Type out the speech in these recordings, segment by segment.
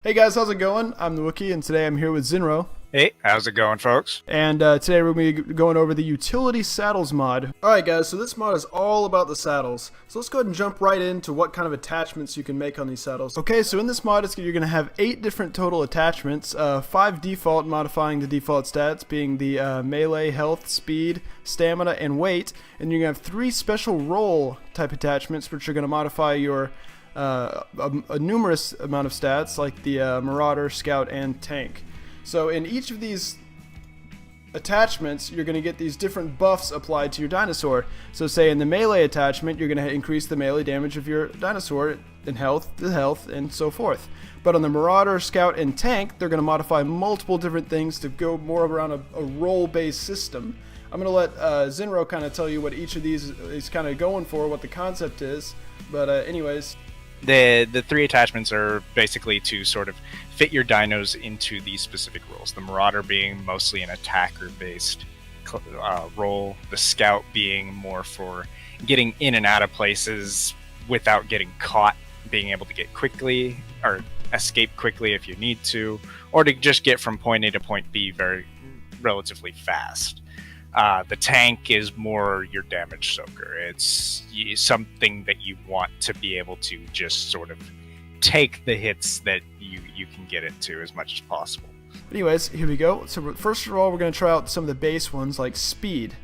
Hey guys, how's it going? I'm the Wookie, and today I'm here with ZenRowe. Hey, how's it going, folks? And today we're going to be going over the Utility Saddles mod. Alright guys, so this mod is all about the saddles. So let's go ahead and jump right into what kind of attachments you can make on these saddles. Okay, so in this mod you're going to have 8 different total attachments. 5 default, modifying the default stats, being the melee, health, speed, stamina, and weight. And you're going to have 3 special role type attachments, which are going to modify your a numerous amount of stats, like the Marauder, Scout, and Tank. So in each of these attachments, you're going to get these different buffs applied to your dinosaur. So say in the melee attachment, you're going to increase the melee damage of your dinosaur in health, and so forth. But on the Marauder, Scout, and Tank, they're going to modify multiple different things to go more around a role-based system. I'm going to let ZenRowe kind of tell you what each of these is kind of going for, what the concept is. But anyways... The 3 attachments are basically to sort of fit your dinos into these specific roles. The Marauder being mostly an attacker-based role, the Scout being more for getting in and out of places without getting caught, being able to get quickly or escape quickly if you need to, or to just get from point A to point B very relatively fast. The Tank is more your damage soaker. It's something that you want to be able to just sort of take the hits that you can get into as much as possible. Anyways, here we go. So first of all, we're going to try out some of the base ones like speed.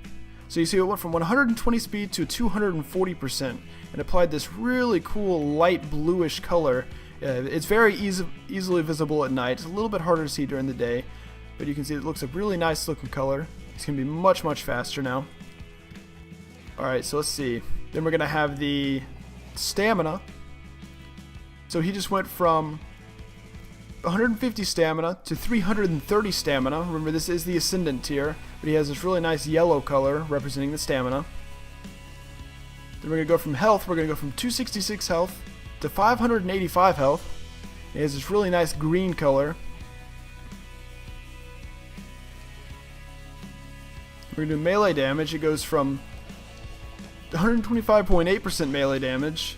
So you see it went from 120 speed to 240% and applied this really cool light bluish color. It's very easily visible at night. It's a little bit harder to see during the day, but you can see it looks a really nice looking color. It's going to be much faster now. Alright, so let's see. Then we're going to have the stamina. So he just went from 150 stamina to 330 stamina. Remember, this is the Ascendant tier, but he has this really nice yellow color representing the stamina. Then we're going to go from health. We're going to go from 266 health to 585 health. He has this really nice green color. We're going to do melee damage. It goes from 125.8% melee damage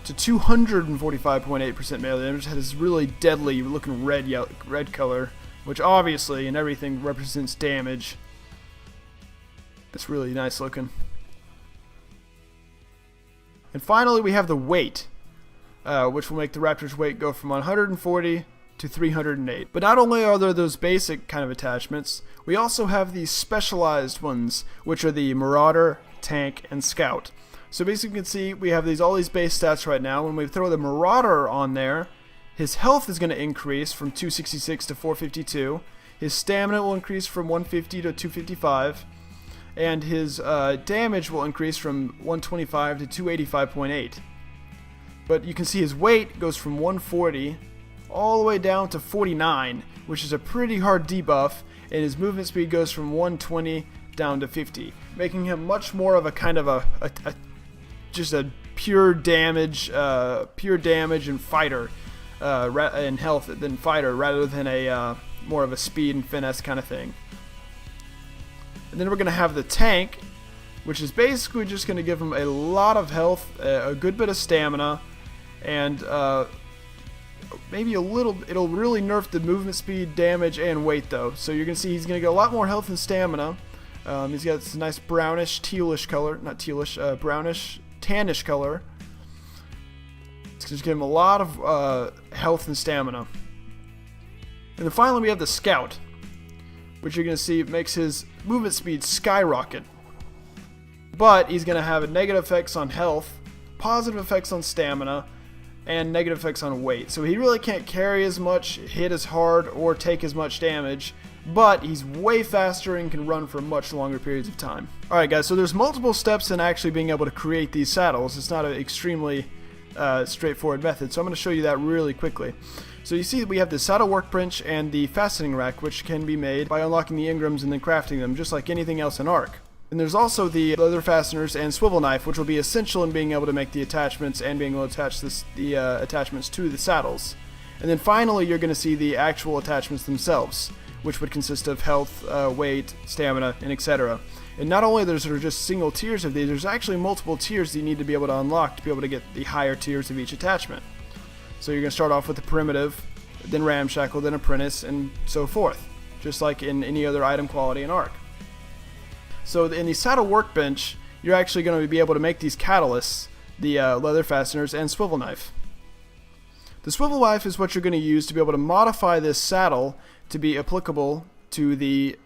to 245.8% melee damage. It has this really deadly looking red color, which obviously in everything represents damage. It's really nice looking. And finally we have the weight, which will make the Raptor's weight go from 140 to 308. But not only are there those basic kind of attachments, we also have these specialized ones, which are the Marauder, Tank, and Scout. So basically you can see we have all these base stats right now. When we throw the Marauder on there, his health is going to increase from 266 to 452. His stamina will increase from 150 to 255. And his damage will increase from 125 to 285.8. But you can see his weight goes from 140 all the way down to 49, which is a pretty hard debuff, and his movement speed goes from 120 down to 50, making him much more of a kind of just a pure damage and fighter and health than fighter, rather than a more of a speed and finesse kind of thing. And then we're going to have the Tank, which is basically just going to give him a lot of health, a good bit of stamina, and maybe a little. It'll really nerf the movement speed, damage, and weight though. So you're gonna see he's gonna get a lot more health and stamina. He's got this nice brownish, tealish color, not tealish, brownish, tannish color. It's gonna give him a lot of health and stamina. And then finally we have the Scout, which you're gonna see makes his movement speed skyrocket. But he's gonna have negative effects on health, positive effects on stamina, and negative effects on weight. So he really can't carry as much, hit as hard, or take as much damage, but he's way faster and can run for much longer periods of time. Alright guys, so there's multiple steps in actually being able to create these saddles. It's not an extremely straightforward method, so I'm going to show you that really quickly. So you see we have the saddle workbench and the fastening rack, which can be made by unlocking the engrams and then crafting them, just like anything else in Ark. And there's also the leather fasteners and swivel knife, which will be essential in being able to make the attachments and being able to attach the attachments to the saddles. And then finally you're going to see the actual attachments themselves, which would consist of health, weight, stamina, and etc. And not only there's just single tiers of these, there's actually multiple tiers that you need to be able to unlock to be able to get the higher tiers of each attachment. So you're going to start off with the primitive then Ramshackle, then Apprentice, and so forth, just like in any other item quality in Arc. So in the Saddle Workbench, you're actually going to be able to make these catalysts, the leather fasteners, and swivel knife. The swivel knife is what you're going to use to be able to modify this saddle to be applicable to the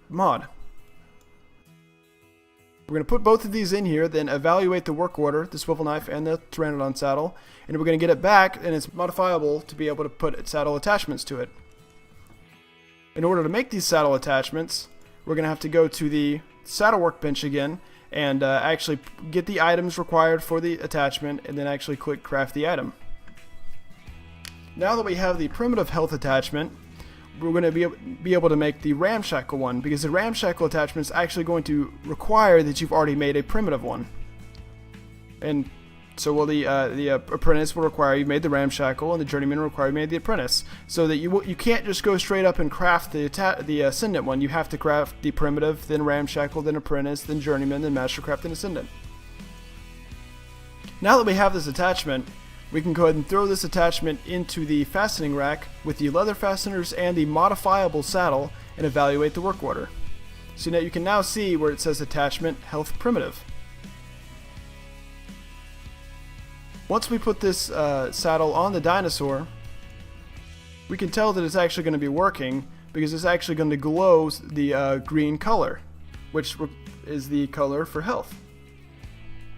mod. We're going to put both of these in here, then evaluate the work order, the swivel knife and the Pteranodon saddle, and we're going to get it back, and it's modifiable to be able to put saddle attachments to it. In order to make these saddle attachments, we're going to have to go to the Saddle Workbench again and actually get the items required for the attachment, and then actually click Craft the item. Now that we have the primitive health attachment, we're going to be able to make the Ramshackle one, because the Ramshackle attachment is actually going to require that you've already made a primitive one. And so will the Apprentice will require you made the Ramshackle, and the Journeyman will require you made the Apprentice. So that you can't just go straight up and craft the Ascendant one. You have to craft the primitive, then Ramshackle, then Apprentice, then Journeyman, then Mastercraft, and Ascendant. Now that we have this attachment, we can go ahead and throw this attachment into the fastening rack with the leather fasteners and the modifiable saddle and evaluate the work order. So now you can now see where it says attachment health primitive. Once we put this saddle on the dinosaur, we can tell that it's actually going to be working because it's actually going to glow the green color, which is the color for health.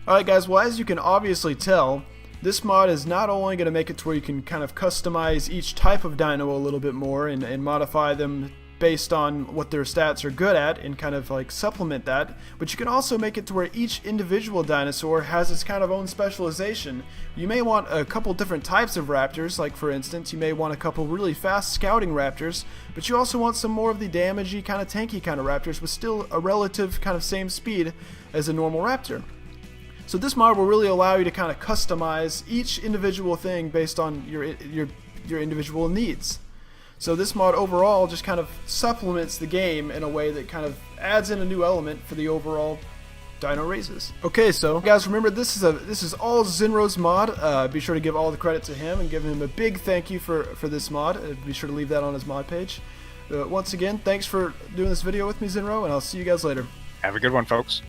Alright guys, well, as you can obviously tell, this mod is not only going to make it to where you can kind of customize each type of dino a little bit more and modify them based on what their stats are good at and kind of like supplement that, but you can also make it to where each individual dinosaur has its kind of own specialization. You may want a couple different types of raptors, like for instance, you may want a couple really fast scouting raptors, but you also want some more of the damagey kind of tanky kind of raptors with still a relative kind of same speed as a normal raptor. So this mod will really allow you to kind of customize each individual thing based on your individual needs. So this mod overall just kind of supplements the game in a way that kind of adds in a new element for the overall dino races. Okay, so guys, remember this is all ZenRowe's mod. Be sure to give all the credit to him and give him a big thank you for this mod. Be sure to leave that on his mod page. Once again, thanks for doing this video with me, ZenRowe, and I'll see you guys later. Have a good one, folks.